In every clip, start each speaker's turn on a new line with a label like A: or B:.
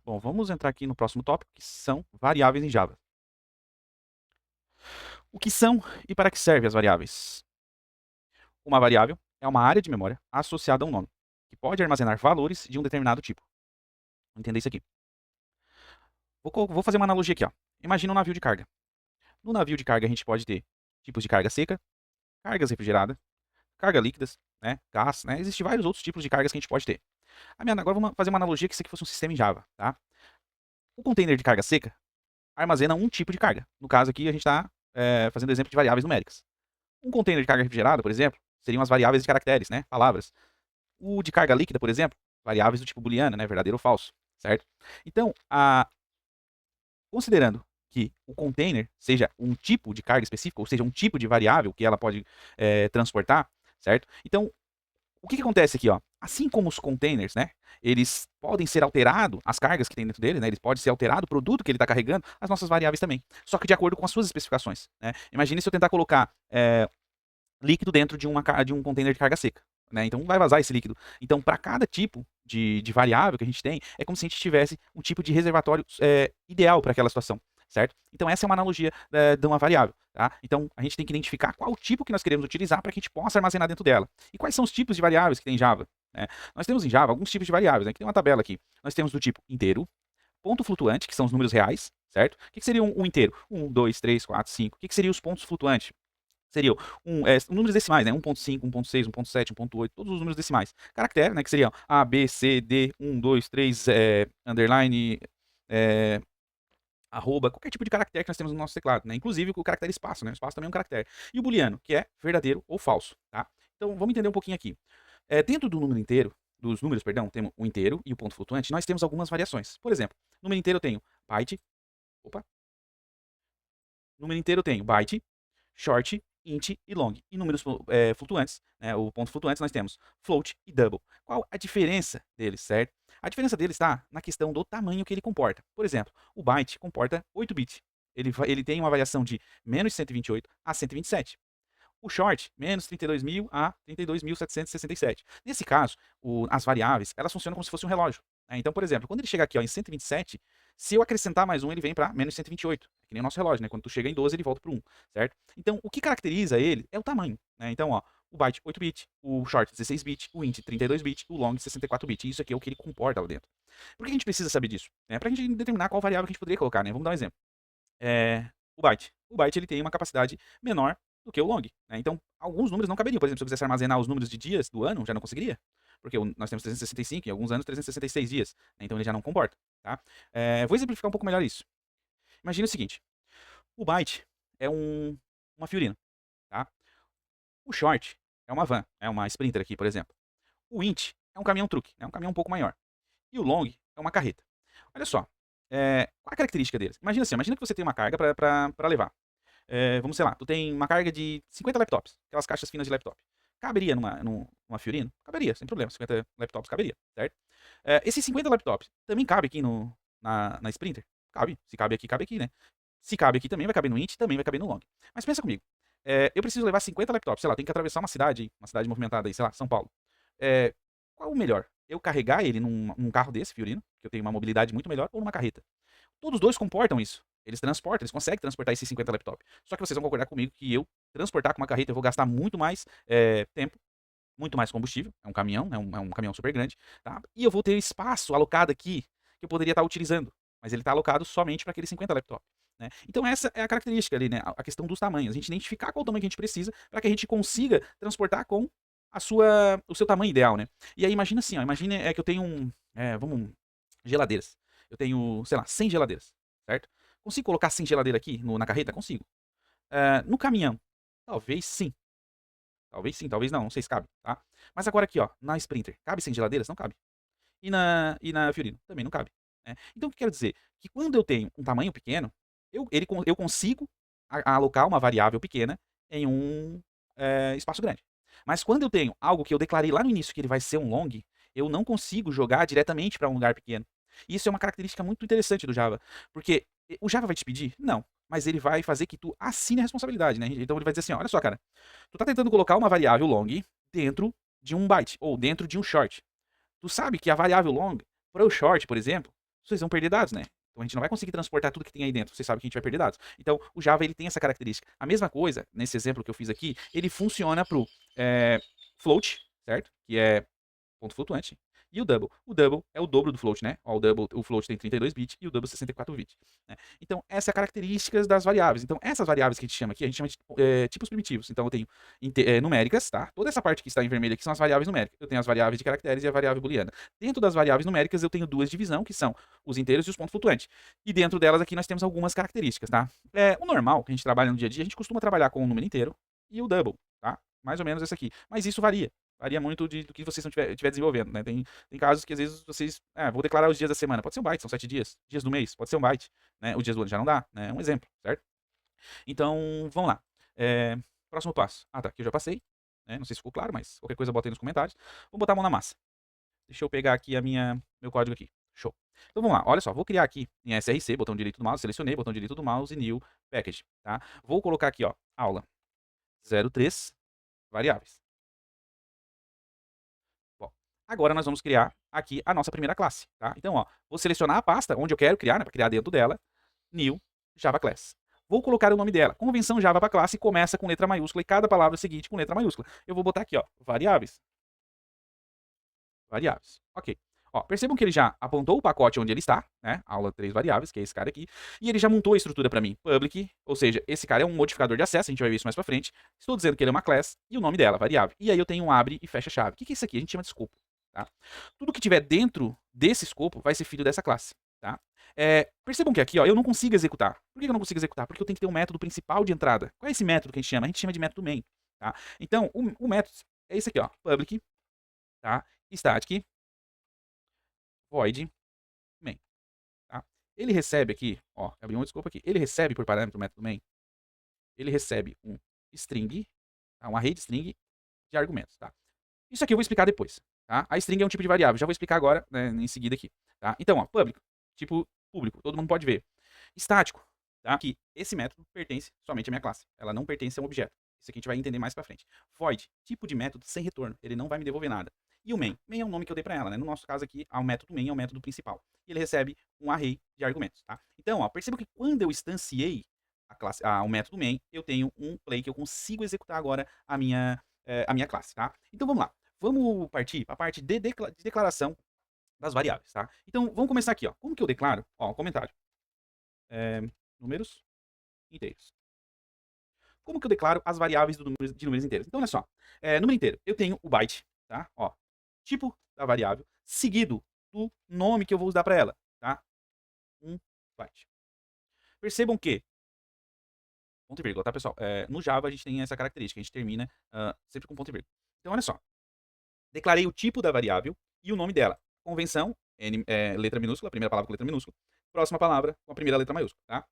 A: Bom, vamos entrar aqui no próximo tópico, que são variáveis em Java. O que são e para que servem as variáveis? Uma variável é uma área de memória associada a um nome, que pode armazenar valores de um determinado tipo. Vamos entender isso aqui. Vou fazer uma analogia aqui. Ó. Imagina um navio de carga. No navio de carga a gente pode ter tipos de carga seca, cargas refrigeradas, carga líquidas, né, gás, né? Existem vários outros tipos de cargas que a gente pode ter. Agora vamos fazer uma analogia que isso aqui fosse um sistema em Java. Tá? O container de carga seca armazena um tipo de carga. No caso aqui a gente está fazendo exemplo de variáveis numéricas. Um container de carga refrigerada, por exemplo, seriam as variáveis de caracteres, né, palavras. O de carga líquida, por exemplo, variáveis do tipo booleana, né, verdadeiro ou falso, certo? Então, considerando que o container seja um tipo de carga específica, ou seja, um tipo de variável que ela pode transportar, certo? Então, o que acontece aqui, ó? Assim como os containers, né? Eles podem ser alterados, as cargas que tem dentro dele, né? Eles podem ser alterado o produto que ele está carregando, as nossas variáveis também. Só que de acordo com as suas especificações, né? Imagine se eu tentar colocar líquido dentro de um container de carga seca, né? Então vai vazar esse líquido. Então, para cada tipo de variável que a gente tem, é como se a gente tivesse um tipo de reservatório ideal para aquela situação, certo? Então essa é uma analogia de uma variável, tá? Então a gente tem que identificar qual tipo que nós queremos utilizar para que a gente possa armazenar dentro dela. E quais são os tipos de variáveis que tem em Java? Né? Nós temos em Java alguns tipos de variáveis, né? Que tem uma tabela aqui. Nós temos do tipo inteiro, ponto flutuante, que são os números reais, certo? O que seria um inteiro? 1, 2, 3, 4, 5. O que seriam os pontos flutuantes? Seriam números decimais, né? 1.5, 1.6, 1.7, 1.8, todos os números decimais. Caractere, né? Que seriam A, B, C, D, 1, 2, 3, underline, arroba, qualquer tipo de caractere que nós temos no nosso teclado, né? Inclusive o caractere espaço, né? O espaço também é um caractere. E o booleano, que é verdadeiro ou falso, tá? Então vamos entender um pouquinho aqui. Dentro do número inteiro, dos números, perdão, temos o inteiro e o ponto flutuante, nós temos algumas variações. Por exemplo, no número inteiro eu tenho byte, opa, no número inteiro eu tenho byte, short, int e long. E números flutuantes, né, o ponto flutuantes, nós temos float e double. Qual a diferença deles, certo? A diferença deles está na questão do tamanho que ele comporta. Por exemplo, o byte comporta 8 bits. Ele tem uma variação de menos 128 a 127. O short, menos 32.000 a 32.767. Nesse caso, as variáveis, elas funcionam como se fosse um relógio. Né? Então, por exemplo, quando ele chega aqui ó, em 127, se eu acrescentar mais um, ele vem para menos 128. É que nem o nosso relógio, né? Quando tu chega em 12, ele volta para 1, certo? Então, o que caracteriza ele é o tamanho. Né? Então, ó, o byte 8-bit, o short 16-bit, o int 32-bit, o long 64-bit. Isso aqui é o que ele comporta lá dentro. Por que a gente precisa saber disso? Para a gente determinar qual variável que a gente poderia colocar, né? Vamos dar um exemplo. O byte. O byte ele tem uma capacidade menor do que o long. Né? Então, alguns números não caberiam. Por exemplo, se eu quisesse armazenar os números de dias do ano, já não conseguiria. Porque nós temos 365, em alguns anos 366 dias. Né? Então ele já não comporta. Tá? Vou exemplificar um pouco melhor isso. Imagina o seguinte. O byte é uma Fiorino. Tá? O short é uma van. É uma Sprinter aqui, por exemplo. O int é um caminhão-truque. É um caminhão um pouco maior. E o long é uma carreta. Olha só. Qual a característica deles? Imagina assim, imagina que você tem uma carga para levar. Vamos, sei lá, tu tem uma carga de 50 laptops, aquelas caixas finas de laptop. Caberia numa Fiorino? Caberia, sem problema, 50 laptops caberia, certo? Esses 50 laptops também cabe aqui na Sprinter? Cabe, se cabe aqui, né? Se cabe aqui também vai caber no Int, também vai caber no Long. Mas pensa comigo, eu preciso levar 50 laptops, sei lá, tem que atravessar uma cidade movimentada aí, sei lá, São Paulo. Qual o melhor? Eu carregar ele num carro desse, Fiorino, que eu tenho uma mobilidade muito melhor, ou numa carreta? Todos os dois comportam isso. Eles transportam, eles conseguem transportar esses 50 laptops. Só que vocês vão concordar comigo que eu transportar com uma carreta eu vou gastar muito mais tempo, muito mais combustível. É um caminhão, é um caminhão super grande. Tá? E eu vou ter espaço alocado aqui que eu poderia estar utilizando. Mas ele está alocado somente para aqueles 50 laptops. Né? Então essa é a característica ali, né? A questão dos tamanhos. A gente identificar qual o tamanho que a gente precisa para que a gente consiga transportar com o seu tamanho ideal, né? E aí imagina assim, ó, imagina que eu tenho geladeiras. Eu tenho, sei lá, 100 geladeiras, certo? Consigo colocar 100 geladeiras aqui na carreta? Consigo. No caminhão? Talvez sim. Talvez sim, talvez não sei se cabe, tá? Mas agora aqui, ó, na Sprinter, cabe 100 geladeiras? Não cabe. E na Fiorino? Também não cabe. Né? Então o que quero dizer? Que quando eu tenho um tamanho pequeno, eu consigo alocar uma variável pequena em um espaço grande. Mas quando eu tenho algo que eu declarei lá no início que ele vai ser um long, eu não consigo jogar diretamente para um lugar pequeno. Isso é uma característica muito interessante do Java, porque o Java vai te pedir? Não, mas ele vai fazer que tu assine a responsabilidade, né? Então ele vai dizer assim, olha só, cara, tu tá tentando colocar uma variável long dentro de um byte ou dentro de um short. Tu sabe que a variável long para o short, por exemplo, vocês vão perder dados, né? Então a gente não vai conseguir transportar tudo que tem aí dentro. Vocês sabem que a gente vai perder dados. Então o Java ele tem essa característica. A mesma coisa, nesse exemplo que eu fiz aqui, ele funciona pro float, certo? Que é ponto flutuante. E o double. O double é o dobro do float, né? Ó, o float tem 32 bits e o double 64 bits. Né? Então, essa é a característica das variáveis. Então, essas variáveis que a gente chama aqui, a gente chama de tipos primitivos. Então, eu tenho numéricas, tá? Toda essa parte que está em vermelho aqui são as variáveis numéricas. Eu tenho as variáveis de caracteres e a variável booleana. Dentro das variáveis numéricas, eu tenho duas divisões, que são os inteiros e os pontos flutuantes. E dentro delas aqui nós temos algumas características, tá? O normal, que a gente trabalha no dia a dia, a gente costuma trabalhar com o número inteiro e o double, tá? Mais ou menos esse aqui. Mas isso varia. Varia muito do que vocês estiver desenvolvendo, né? Tem casos que às vezes vocês. Vou declarar os dias da semana. Pode ser um byte, são 7 dias. Dias do mês, pode ser um byte. Né? Os dias do ano já não dá, né? É um exemplo, certo? Então, vamos lá. Próximo passo. Tá, aqui eu já passei. Né? Não sei se ficou claro, mas qualquer coisa bota aí nos comentários. Vou botar a mão na massa. Deixa eu pegar aqui meu código aqui. Show. Então vamos lá, olha só, vou criar aqui em SRC, botão direito do mouse, selecionei, botão direito do mouse e new package, tá? Vou colocar aqui, ó, aula 03 variáveis. Agora nós vamos criar aqui a nossa primeira classe, tá? Então, ó, vou selecionar a pasta onde eu quero criar, né, para criar dentro dela, new Java Class. Vou colocar o nome dela. Convenção Java para classe começa com letra maiúscula e cada palavra seguinte com letra maiúscula. Eu vou botar aqui, ó, variáveis. Variáveis. Ok. Ó, percebam que ele já apontou o pacote onde ele está, né? Aula 3 variáveis, que é esse cara aqui. E ele já montou a estrutura para mim. Public, ou seja, esse cara é um modificador de acesso, a gente vai ver isso mais para frente. Estou dizendo que ele é uma class e o nome dela, variável. E aí eu tenho um abre e fecha chave. O que é isso aqui? A gente chama de escopo. Tá? Tudo que tiver dentro desse escopo vai ser filho dessa classe. Tá? Percebam que aqui ó, eu não consigo executar. Por que eu não consigo executar? Porque eu tenho que ter um método principal de entrada. Qual é esse método que a gente chama? A gente chama de método main. Tá? Então, o método é esse aqui, ó, public, tá? Static, void, main. Tá? Ele recebe aqui, ó, abri um escopo aqui, ele recebe por parâmetro o método main, ele recebe um string, tá? Um array de string de argumentos. Tá? Isso aqui eu vou explicar depois. Tá? A string é um tipo de variável, já vou explicar agora, né, em seguida aqui. Tá? Então, ó, public, tipo público, todo mundo pode ver. Estático, tá? Que esse método pertence somente à minha classe, ela não pertence a um objeto. Isso aqui a gente vai entender mais pra frente. Void, tipo de método sem retorno, ele não vai me devolver nada. E o main, main é o nome que eu dei pra ela, né? No nosso caso aqui, o método main é o método principal. E ele recebe um array de argumentos, tá? Então, ó, perceba que quando eu instanciei o método main, eu tenho um play que eu consigo executar agora a minha classe, tá? Então vamos lá. Vamos partir para a parte de declaração das variáveis, tá? Então, vamos começar aqui, ó. Como que eu declaro? Ó, comentário. Números inteiros. Como que eu declaro as variáveis de números inteiros? Então, olha só. Número inteiro. Eu tenho o byte, tá? Ó, tipo da variável, seguido do nome que eu vou dar para ela, tá? Um byte. Percebam que ponto e vírgula, tá, pessoal? No Java a gente tem essa característica, a gente termina sempre com ponto e vírgula. Então, olha só. Declarei o tipo da variável e o nome dela. Convenção, letra minúscula, primeira palavra com letra minúscula. Próxima palavra com a primeira letra maiúscula, tá?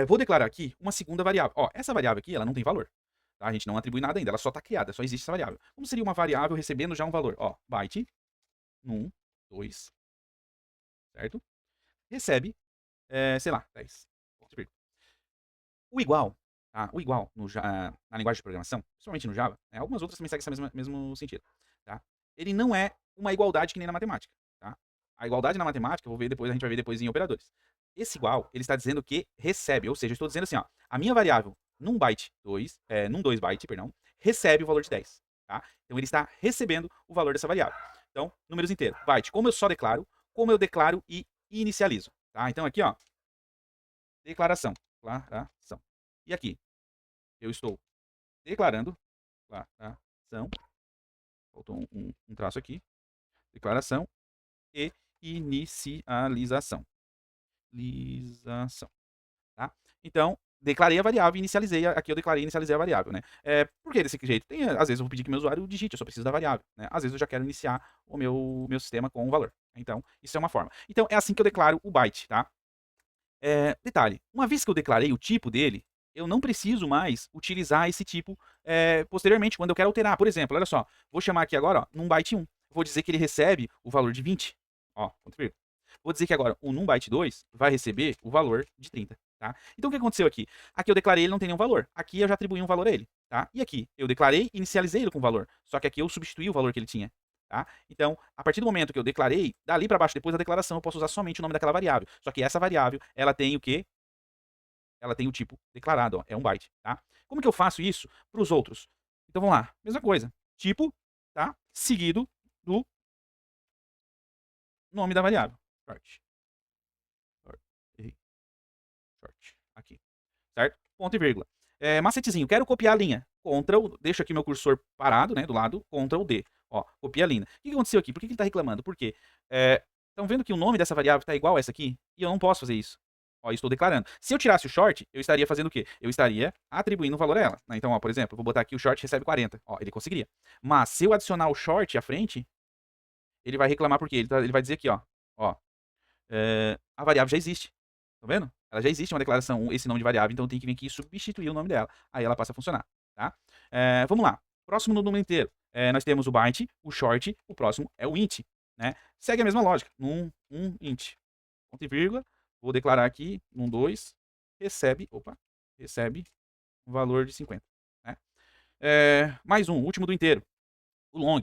A: Vou declarar aqui uma segunda variável. Ó, essa variável aqui, ela não tem valor. Tá? A gente não atribui nada ainda, ela só está criada, só existe essa variável. Como seria uma variável recebendo já um valor? Ó, byte, num, 2, certo? Recebe, sei lá, 10. O igual, tá? O igual na linguagem de programação, principalmente no Java, algumas outras também seguem esse mesmo sentido, tá? Ele não é uma igualdade que nem na matemática, tá? A igualdade na matemática, a gente vai ver depois em operadores. Esse igual, ele está dizendo que recebe, ou seja, eu estou dizendo assim, ó, a minha variável num 2 byte, perdão, recebe o valor de 10, tá? Então ele está recebendo o valor dessa variável. Então, números inteiros, byte, como eu só declaro, como eu declaro e inicializo, tá? Então aqui, ó, declaração. E aqui, eu estou declarando, faltou um traço aqui, declaração e inicialização. Tá? Então, declarei a variável e inicializei, aqui eu declarei e inicializei a variável, né? Por que desse jeito? Às vezes eu vou pedir que meu usuário digite, eu só preciso da variável, né? Às vezes eu já quero iniciar o meu sistema com um valor. Então, isso é uma forma. Então, é assim que eu declaro o byte, tá? Detalhe, uma vez que eu declarei o tipo dele, eu não preciso mais utilizar esse tipo posteriormente, quando eu quero alterar. Por exemplo, olha só, vou chamar aqui agora, ó, num byte 1. Vou dizer que ele recebe o valor de 20. Ó, vou dizer que agora o num byte 2 vai receber o valor de 30. Tá? Então o que aconteceu aqui? Aqui eu declarei ele não tem nenhum valor. Aqui eu já atribuí um valor a ele. Tá? E aqui eu declarei e inicializei ele com valor. Só que aqui eu substituí o valor que ele tinha. tá? Então, a partir do momento que eu declarei, dali para baixo, depois da declaração, eu posso usar somente o nome daquela variável. Só que essa variável, ela tem o quê? Ela tem o tipo declarado, ó, é um byte, tá? Como que eu faço isso para os outros? Então vamos lá, mesma coisa, tipo, tá? Seguido do nome da variável. Short. Errei. Short. Aqui. Certo? Ponto e vírgula. Macetezinho, quero copiar a linha. Ctrl, deixo aqui meu cursor parado, né, do lado, Ctrl D. Ó, copia a linha. O que aconteceu aqui? Por que ele está reclamando? Porque estão vendo que o nome dessa variável está igual a essa aqui? E eu não posso fazer isso. Ó, estou declarando. Se eu tirasse o short, eu estaria fazendo o quê? Eu estaria atribuindo um valor a ela. Né? Então, ó, por exemplo, eu vou botar aqui o short recebe 40. Ó, ele conseguiria. Mas se eu adicionar o short à frente, ele vai reclamar porque ele vai dizer aqui, ó, a variável já existe. Tá vendo? Ela já existe uma declaração, esse nome de variável, então eu tenho que vir aqui e substituir o nome dela. Aí ela passa a funcionar, tá? Vamos lá. Próximo no número inteiro. Nós temos o byte, o short, o próximo é o int, né? Segue a mesma lógica. Num int. Ponto e vírgula. Vou declarar aqui, num 2, recebe um valor de 50. Né? Mais um, último do inteiro. O long,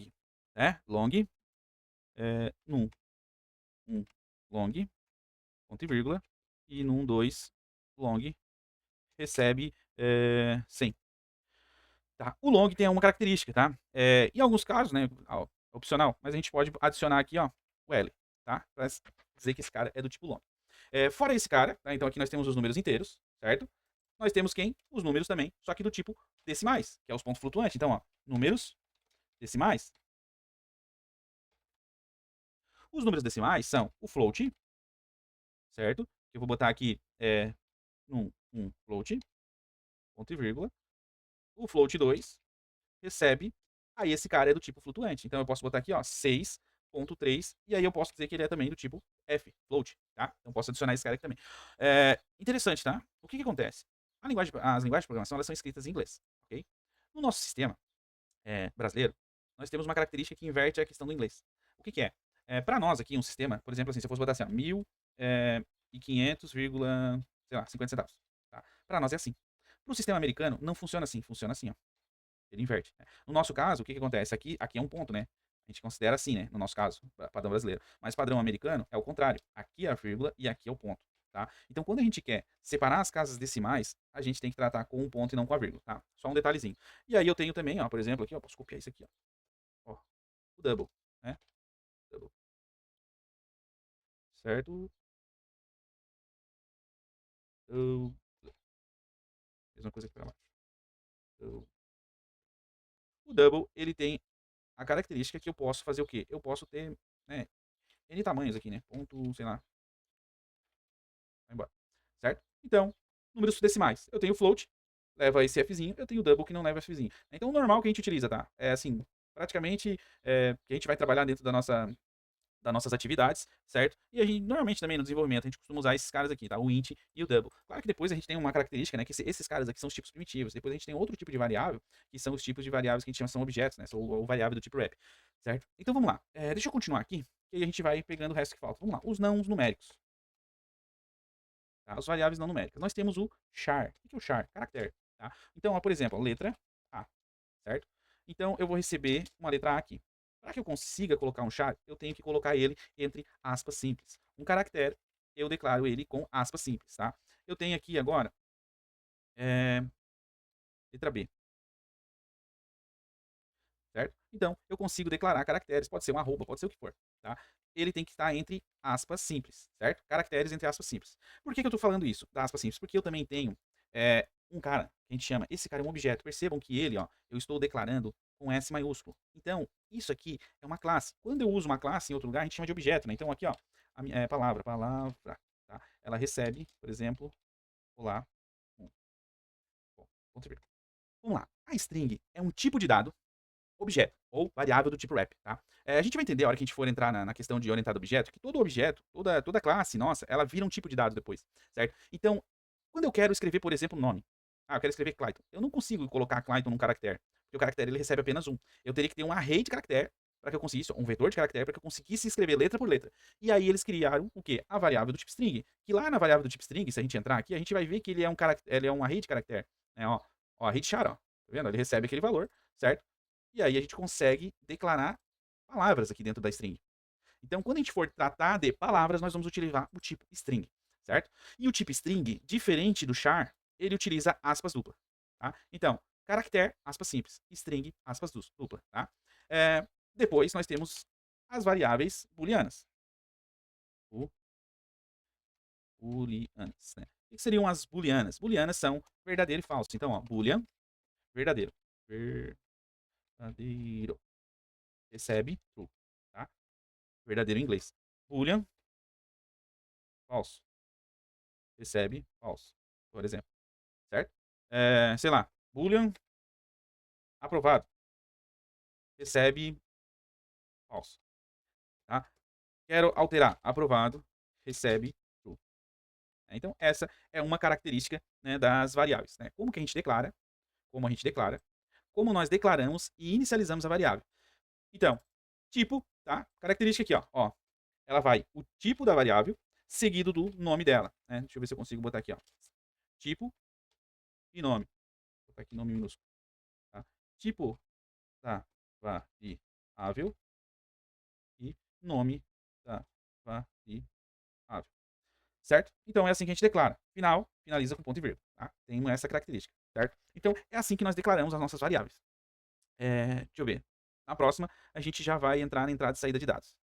A: né? Long, num long, ponto e vírgula, e num 2 long recebe 100. Tá? O long tem uma característica, tá? Em alguns casos, né, opcional, mas a gente pode adicionar aqui, ó, o L, tá? Para dizer que esse cara é do tipo long. Fora esse cara, tá? Então aqui nós temos os números inteiros, certo? Nós temos quem? Os números também, só que do tipo decimais, que é os pontos flutuantes. Então, ó, números decimais. Os números decimais são o float, certo? Eu vou botar aqui num float, ponto e vírgula. O float 2 recebe, aí esse cara é do tipo flutuante. Então eu posso botar aqui, ó, 6.3, e aí eu posso dizer que ele é também do tipo F, float, tá? Então posso adicionar esse cara aqui também. Interessante, tá? O que acontece? As linguagens de programação, elas são escritas em inglês, ok? No nosso sistema brasileiro, nós temos uma característica que inverte a questão do inglês. O que é? Para nós aqui, um sistema, por exemplo, assim, se eu fosse botar assim, ó, 1.500,50 centavos. Tá? Para nós é assim. Para o sistema americano, não funciona assim, funciona assim, ó. Ele inverte. Né? No nosso caso, o que acontece? Aqui é um ponto, né? A gente considera assim, né? No nosso caso, padrão brasileiro. Mas padrão americano é o contrário. Aqui é a vírgula e aqui é o ponto. Tá? Então, quando a gente quer separar as casas decimais, a gente tem que tratar com um ponto e não com a vírgula. Tá? Só um detalhezinho. E aí eu tenho também, ó, por exemplo, aqui, ó, posso copiar isso aqui, ó, o double, né? Double. Certo? Mesma coisa aqui para baixo. O double, ele tem a característica que eu posso fazer o quê? Eu posso ter, né, N tamanhos aqui, né? Ponto, sei lá. Vai embora. Certo? Então, números decimais. Eu tenho float, leva esse Fzinho, eu tenho double que não leva Fzinho. Então, o normal que a gente utiliza, tá? É assim, praticamente, que a gente vai trabalhar dentro das nossas atividades, certo? E a gente, normalmente também no desenvolvimento, a gente costuma usar esses caras aqui, tá? O int e o double. Claro que depois a gente tem uma característica, né? Que esses caras aqui são os tipos primitivos. Depois a gente tem outro tipo de variável, que são os tipos de variáveis que a gente chama são objetos, né? Ou variável do tipo wrap, certo? Então vamos lá. Deixa eu continuar aqui, que aí a gente vai pegando o resto que falta. Vamos lá. Os não numéricos. Tá? As variáveis não numéricas. Nós temos o char. O que é o char? Caractere. Tá? Então, ó, por exemplo, a letra A, certo? Então, eu vou receber uma letra A aqui. Para que eu consiga colocar um char, eu tenho que colocar ele entre aspas simples. Um caractere, eu declaro ele com aspas simples, tá? Eu tenho aqui agora, letra B, certo? Então, eu consigo declarar caracteres, pode ser uma arroba, pode ser o que for, tá? Ele tem que estar entre aspas simples, certo? Caracteres entre aspas simples. Por que eu estou falando isso, da aspas simples? Porque eu também tenho um cara, que a gente chama, esse cara é um objeto. Percebam que ele, ó, eu estou declarando com S maiúsculo. Então, isso aqui é uma classe. Quando eu uso uma classe em outro lugar, a gente chama de objeto, né? Então, aqui, ó, a minha, palavra, tá? Ela recebe, por exemplo, olá, ponto e vírgula. Vamos lá. A string é um tipo de dado, objeto, ou variável do tipo wrap, tá? A gente vai entender a hora que a gente for entrar na questão de orientado a objeto, que todo objeto, toda classe nossa, ela vira um tipo de dado depois, certo? Então, quando eu quero escrever, por exemplo, um nome, eu quero escrever Clayton, eu não consigo colocar Clayton num caractere, porque o caractere ele recebe apenas um. Eu teria que ter um array de caractere para que eu conseguisse, um vetor de caractere para que eu conseguisse escrever letra por letra. E aí eles criaram o quê? A variável do tipo string, que lá na variável do tipo string, se a gente entrar aqui, a gente vai ver que ele é um array de caractere, né? Ó, array de char, ó, tá vendo? Ele recebe aquele valor, certo? E aí a gente consegue declarar palavras aqui dentro da string. Então, quando a gente for tratar de palavras, nós vamos utilizar o tipo string, certo? E o tipo string, diferente do char, ele utiliza aspas dupla, tá? Então, caractere, aspas simples, string, aspas dupla, tá? Depois, nós temos as variáveis booleanas. Booleanas, né? O que seriam as booleanas? Booleanas são verdadeiro e falso. Então, ó, boolean, verdadeiro. Verdadeiro. Recebe true, tá? Verdadeiro em inglês. Boolean, falso. Recebe falso, por exemplo, certo? Sei lá, boolean, aprovado. Recebe falso, tá? Quero alterar, aprovado. Recebe true. Então, essa é uma característica, né, das variáveis, né? Como que a gente declara, como nós declaramos e inicializamos a variável. Então, tipo, tá? Característica aqui, ó. Ela vai o tipo da variável seguido do nome dela, né? Deixa eu ver se eu consigo botar aqui, ó. Tipo e nome. Vou botar aqui nome minúsculo, tá? Tipo da variável e nome da variável. Certo? Então é assim que a gente declara. Final, finaliza com ponto e vírgula, tá? Tem essa característica, certo? Então é assim que nós declaramos as nossas variáveis. Deixa eu ver. Na próxima, a gente já vai entrar na entrada e saída de dados.